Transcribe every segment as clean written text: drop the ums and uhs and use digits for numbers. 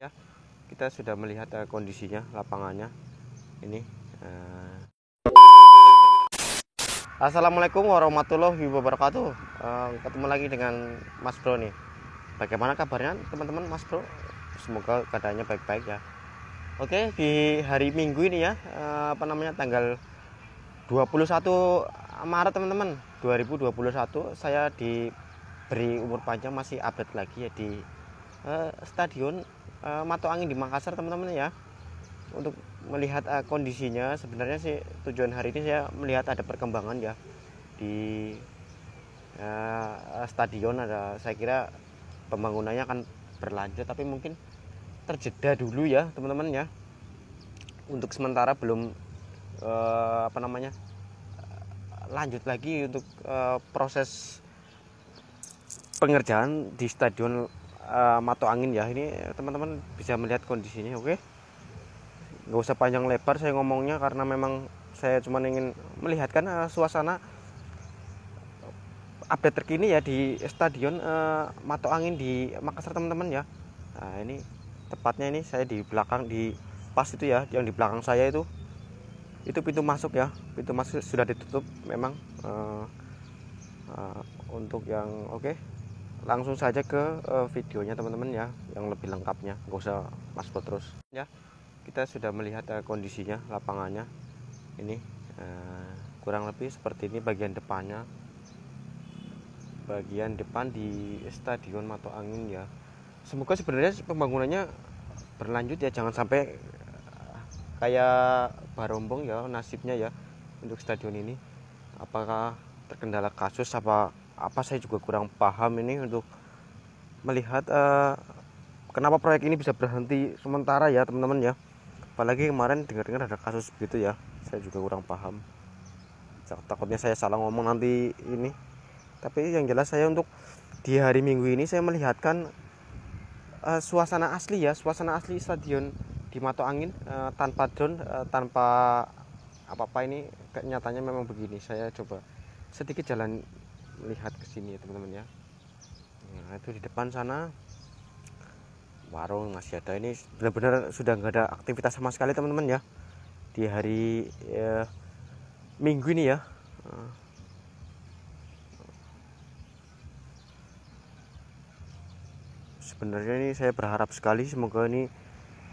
Ya, kita sudah melihat kondisinya, lapangannya ini. Assalamualaikum warahmatullahi wabarakatuh. Ketemu lagi dengan Mas Bro nih. Bagaimana kabarnya teman-teman Mas Bro? Semoga keadaannya baik-baik ya. Oke, di hari Minggu ini ya, tanggal 21 Maret teman-teman 2021, saya diberi umur panjang, masih update lagi ya di Stadion Mato Angin di Makassar teman-teman ya, untuk melihat kondisinya. Sebenarnya sih tujuan hari ini saya melihat ada perkembangan ya di stadion. Saya kira pembangunannya akan berlanjut, tapi mungkin terjeda dulu ya teman-teman ya. Untuk sementara belum lanjut lagi untuk proses pengerjaan di Stadion Mato Angin ya. Ini teman-teman bisa melihat kondisinya. Oke, nggak usah panjang lebar saya ngomongnya, karena memang saya cuma ingin melihatkan suasana update terkini ya di Stadion Mato Angin di Makassar teman-teman ya. Nah, ini tepatnya ini saya di belakang, di pas itu ya, yang di belakang saya itu pintu masuk ya. Pintu masuk sudah ditutup memang. Untuk yang oke, langsung saja ke videonya teman-teman ya, yang lebih lengkapnya, nggak usah masuk terus ya. Kita sudah melihat kondisinya, lapangannya ini. Kurang lebih seperti ini bagian depannya, bagian depan di Stadion Mato Angin ya. Semoga sebenarnya pembangunannya berlanjut ya, jangan sampai kayak Barombong ya nasibnya ya untuk stadion ini. Apakah terkendala kasus apa saya juga kurang paham ini untuk melihat kenapa proyek ini bisa berhenti sementara ya teman-teman ya. Apalagi kemarin dengar-dengar ada kasus begitu ya, saya juga kurang paham. Takutnya saya salah ngomong nanti ini. Tapi yang jelas saya untuk di hari Minggu ini saya melihatkan suasana asli ya, suasana asli stadion di Mato Angin, tanpa drone, tanpa apa-apa. Ini kenyataannya memang begini. Saya coba sedikit jalan melihat ke sini ya teman-teman ya. Nah, itu di depan sana warung masih ada. Ini benar-benar sudah nggak ada aktivitas sama sekali teman-teman ya di hari Minggu ini ya. Sebenarnya ini saya berharap sekali semoga ini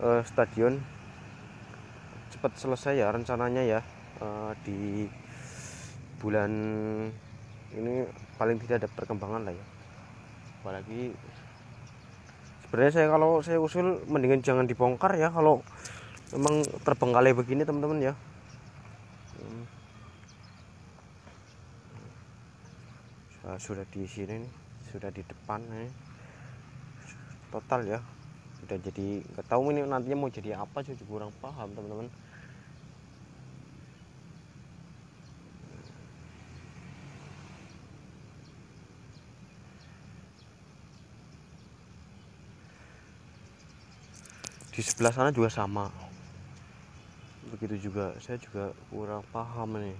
stadion cepat selesai ya rencananya ya. Di bulan ini paling tidak ada perkembangan lah ya. Apalagi sebenarnya kalau saya usul mendingan jangan dibongkar ya kalau memang terbengkalai begini teman-teman ya. Sudah di sini nih, sudah di depan nih, total ya. Sudah jadi nggak tahu ini nantinya mau jadi apa, saya juga kurang paham teman-teman. Di sebelah sana juga sama begitu juga, saya juga kurang paham nih.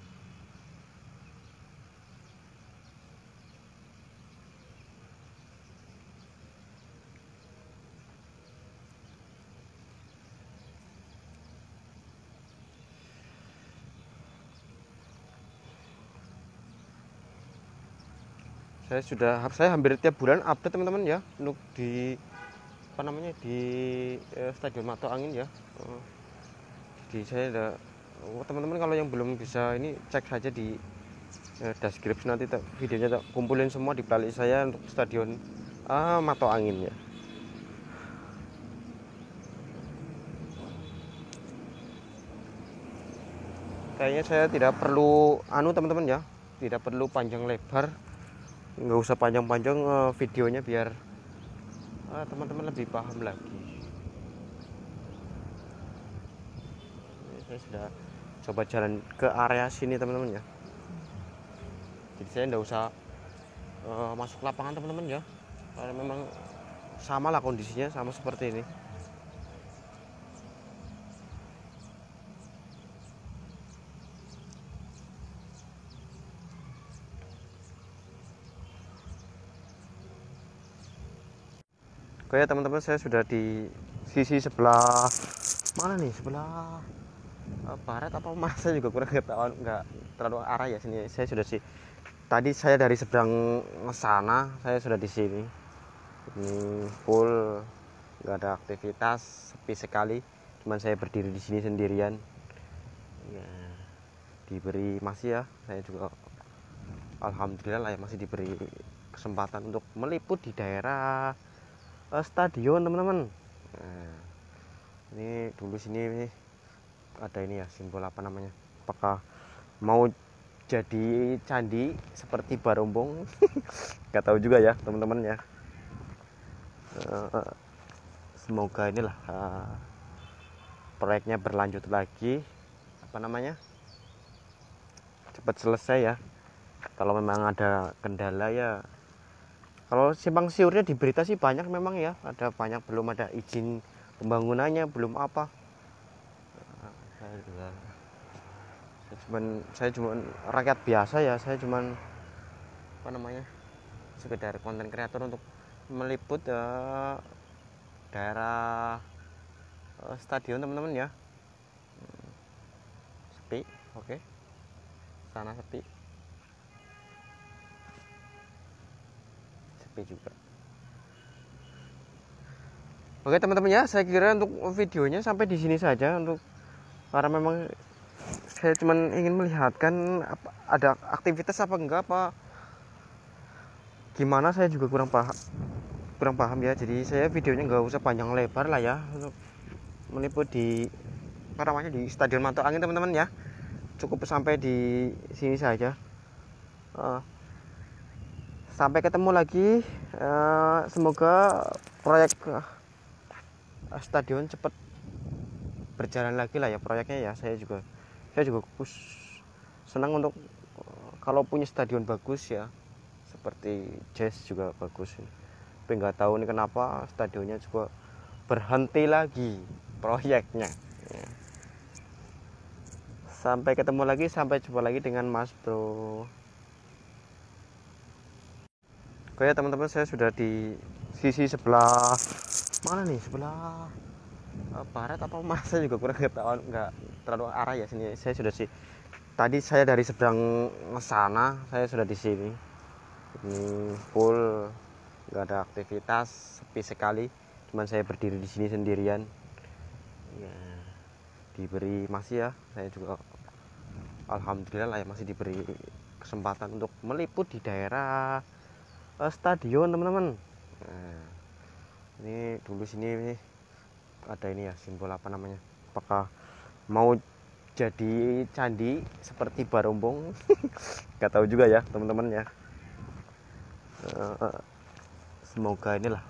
Saya hampir tiap bulan update teman-teman ya untuk di di Stadion Mato Angin ya. Jadi saya ada teman-teman, kalau yang belum bisa ini cek saja di deskripsi, nanti videonya kumpulin semua di playlist saya untuk Stadion Mato Angin ya. Kayaknya saya tidak perlu teman-teman ya, tidak perlu panjang lebar, nggak usah panjang-panjang videonya, biar teman-teman lebih paham lagi. Saya sudah coba jalan ke area sini teman-teman ya, jadi saya nggak usah masuk lapangan teman-teman ya, karena memang sama lah kondisinya, sama seperti ini. Oke ya teman-teman, saya sudah di sisi sebelah mana nih, sebelah barat apa mas, saya juga kurang ketahuan, nggak terlalu arah ya sini. Saya sudah sih, tadi saya dari seberang sana, saya sudah di sini. Ini full, nggak ada aktivitas, sepi sekali. Cuman saya berdiri di sini sendirian. Ya, diberi masih ya, saya juga alhamdulillah lah ya, masih diberi kesempatan untuk meliput di daerah stadion teman-teman. Nah, ini dulu sini ada ini ya, simbol apa namanya, apakah mau jadi candi seperti Barombong nggak tahu juga ya teman-teman ya. Semoga inilah proyeknya berlanjut lagi, apa namanya, cepat selesai ya. Kalau memang ada kendala ya, kalau simpang siurnya di berita sih banyak memang ya, ada banyak, belum ada izin pembangunannya, belum apa. Saya cuman rakyat biasa ya, saya cuman apa namanya, sekedar konten kreator untuk meliput daerah stadion teman-teman ya. Sepi, oke. Sana sepi juga. Oke teman-teman ya, saya kira untuk videonya sampai di sini saja, untuk karena memang saya cuman ingin melihatkan ada aktivitas apa enggak, apa gimana, saya juga kurang paham ya. Jadi saya videonya nggak usah panjang lebar lah ya, untuk meliput di namanya di Stadion Manto Angin teman-teman ya. Cukup sampai di sini saja. Sampai ketemu lagi. Semoga proyek stadion cepat berjalan lagi lah ya proyeknya ya. Saya juga senang untuk kalau punya stadion bagus ya, seperti Jazz juga bagus. Tapi nggak tahu nih kenapa stadionnya juga berhenti lagi proyeknya. Sampai ketemu lagi, sampai jumpa lagi dengan Mas Bro. Oke ya teman-teman, saya sudah di sisi sebelah mana nih, sebelah barat apa mas, saya juga kurang ketahuan, nggak terlalu arah ya sini. Saya sudah sih, tadi saya dari seberang sana, saya sudah di sini. Ini full, nggak ada aktivitas, sepi sekali. Cuman saya berdiri di sini sendirian. Ya, diberi masih ya, saya juga alhamdulillah lah ya, masih diberi kesempatan untuk meliput di daerah stadion teman-teman. Nah, ini dulu sini ada ini ya, simbol apa namanya, apakah mau jadi candi seperti Barombong nggak tahu juga ya teman-teman ya. Semoga inilah